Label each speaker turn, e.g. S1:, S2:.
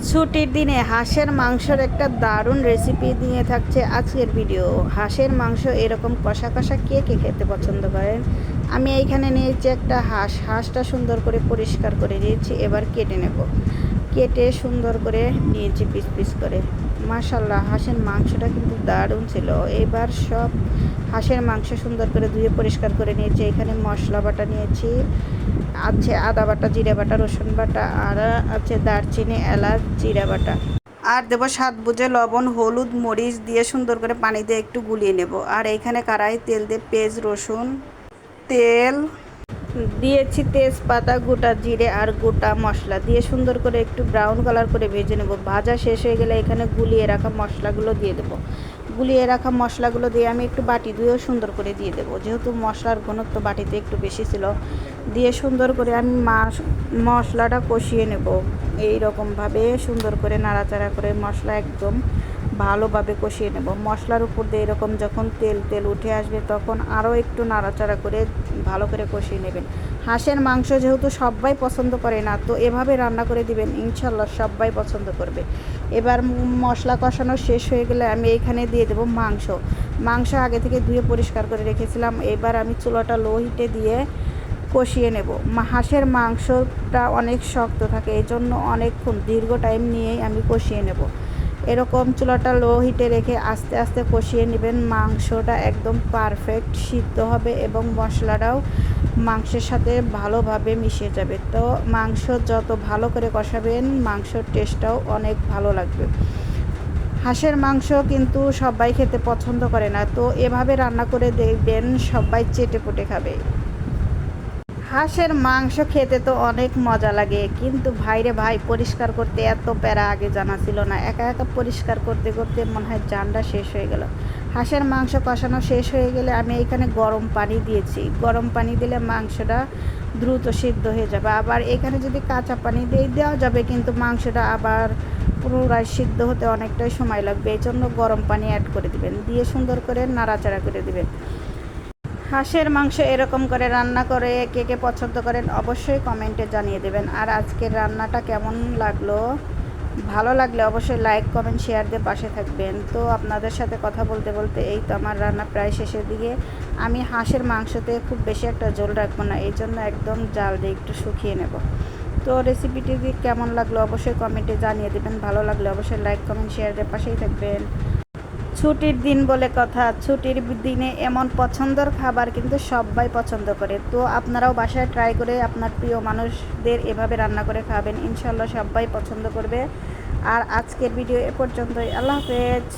S1: ছুটির দিনে হাঁসের মাংসের একটা দারুণ রেসিপি নিয়ে থাকছে আজকের ভিডিও। হাঁসের মাংস এরকম কষা কষা কে কে খেতে পছন্দ করেন। আমি এইখানে নিয়েছি একটা হাঁসটা সুন্দর করে পরিষ্কার করে নিয়েছি। এবার কেটে নেব, কেটে সুন্দর করে নিয়েছি পিস পিস করে। মাশাল্লাহ, হাঁসের মাংসটা কিন্তু দারুণ ছিল। এবার সব হাঁসের মাংস সুন্দর করে ধুয়ে পরিষ্কার করে নিয়েছি। এখানে মশলা বাটা নিয়েছি, আছে আদা বাটা, জিরা বাটা, রসুন বাটা, আর আছে দারচিনি, এলাচ, জিরা বাটা। আর দেবো স্বাদ বুঝে লবণ, হলুদ, মরিচ দিয়ে সুন্দর করে পানি দিয়ে একটু গুলিয়ে নেব। আর এইখানে কড়াই তেল দিয়ে পেঁয়াজ, রসুন, তেল দিয়েছি, তেজপাতা, গোটা জিরে আর গোটা মশলা দিয়ে সুন্দর করে একটু ব্রাউন কালার করে ভেজে নেব। ভাজা শেষ হয়ে গেলে এখানে গুলিয়ে রাখা মশলাগুলো দিয়ে দেবো। গুলিয়ে রাখা মশলাগুলো দিয়ে আমি একটু বাটি ধুয়েও সুন্দর করে দিয়ে দেবো, যেহেতু মশলার ঘনত্ব বাটিতে একটু বেশি ছিল। দিয়ে সুন্দর করে আমি মশলাটা কষিয়ে নেব। এই রকমভাবে সুন্দর করে নাড়াচাড়া করে মশলা একদম ভালোভাবে কষিয়ে নেব। মশলার উপর দিয়ে এরকম যখন তেল তেল উঠে আসবে তখন আরও একটু নাড়াচাড়া করে ভালো করে কষিয়ে নেবেন। হাঁসের মাংস যেহেতু সবাই পছন্দ করে না, তো এভাবে রান্না করে দিবেন, ইনশাল্লাহ সবাই পছন্দ করবে। এবার মশলা কষানো শেষ হয়ে গেলে আমি এইখানে দিয়ে দেবো মাংস আগে থেকে ধুয়ে পরিষ্কার করে রেখেছিলাম। এবার আমি চুলাটা লো হিটে দিয়ে কষিয়ে নেব। হাঁসের মাংসটা অনেক শক্ত থাকে, এই জন্য অনেকক্ষণ দীর্ঘ টাইম নিয়েই আমি কষিয়ে নেব। এরকম চুলাটা লো হিটে রেখে আস্তে আস্তে কষিয়ে নেবেন। মাংসটা একদম পারফেক্ট সিদ্ধ হবে এবং মশলাটাও মাংসের সাথে ভালোভাবে মিশে যাবে। তো মাংস যত ভালো করে কষাবেন, মাংসর টেস্টটাও অনেক ভালো লাগবে। হাঁসের মাংস কিন্তু সবাই খেতে পছন্দ করে না, তো এভাবে রান্না করে দেখবেন সবাই চেটেপুটে খাবে। হাঁসের মাংস খেতে তো অনেক মজা লাগে, কিন্তু ভাইরে ভাই, পরিষ্কার করতে এত প্যারা আগে জানা ছিল না। একা একা পরিষ্কার করতে করতে মনে হয় জানটা শেষ হয়ে গেল। হাঁসের মাংস কষানো শেষ হয়ে গেলে আমি এখানে গরম পানি দিয়েছি। গরম পানি দিলে মাংসটা দ্রুত সিদ্ধ হয়ে যাবে। আবার এখানে যদি কাঁচা পানি দিয়ে দেওয়া যাবে, কিন্তু মাংসটা আবার পুনরায় সিদ্ধ হতে অনেকটাই সময় লাগবে। এই জন্য গরম পানি অ্যাড করে দিবেন, দিয়ে সুন্দর করে নাড়াচাড়া করে দিবেন। হাঁসের মাংস এরকম করে রান্না করে কে কে পছন্দ করেন অবশ্যই কমেন্টে জানিয়ে দেবেন। আর আজকের রান্নাটা কেমন লাগলো, ভালো লাগলে অবশ্যই লাইক, কমেন্ট, শেয়ার দিয়ে পাশে থাকবেন। তো আপনাদের সাথে কথা বলতে বলতে এই তো আমার রান্না প্রায় শেষের দিকে। আমি হাঁসের মাংসতে খুব বেশি একটা ঝোল রাখবো না, এই জন্য একদম জাল দিয়ে একটু শুকিয়ে নেব। তো রেসিপিটি কেমন লাগলো অবশ্যই কমেন্টে জানিয়ে দেবেন। ভালো লাগলে অবশ্যই লাইক, কমেন্ট, শেয়ার দিয়ে পাশেই থাকবেন। ছুটির দিন বলে কথা, ছুটির দিনে এমন পছন্দের খাবার কিন্তু সবাই পছন্দ করে। তো আপনারাও বাসায় ট্রাই করে আপনার প্রিয় মানুষদের এভাবে রান্না করে খাবেন, ইনশাল্লাহ সবাই পছন্দ করবে। আর আজকের ভিডিও এ পর্যন্তই। আল্লাহ হাফেজ।